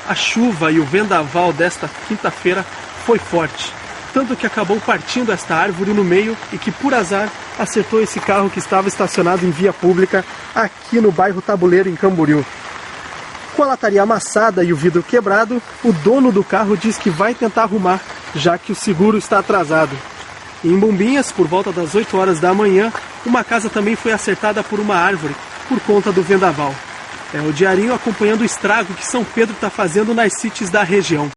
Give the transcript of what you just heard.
A chuva e o vendaval desta quinta-feira foi forte, tanto que acabou partindo esta árvore no meio e que, por azar, acertou esse carro que estava estacionado em via pública aqui no bairro Tabuleiro, em Camboriú. Com a lataria amassada e o vidro quebrado, o dono do carro diz que vai tentar arrumar, já que o seguro está atrasado. Em Bombinhas, por volta das 8 horas da manhã, uma casa também foi acertada por uma árvore, por conta do vendaval. É o Diarinho acompanhando o estrago que São Pedro está fazendo nas CITES da região.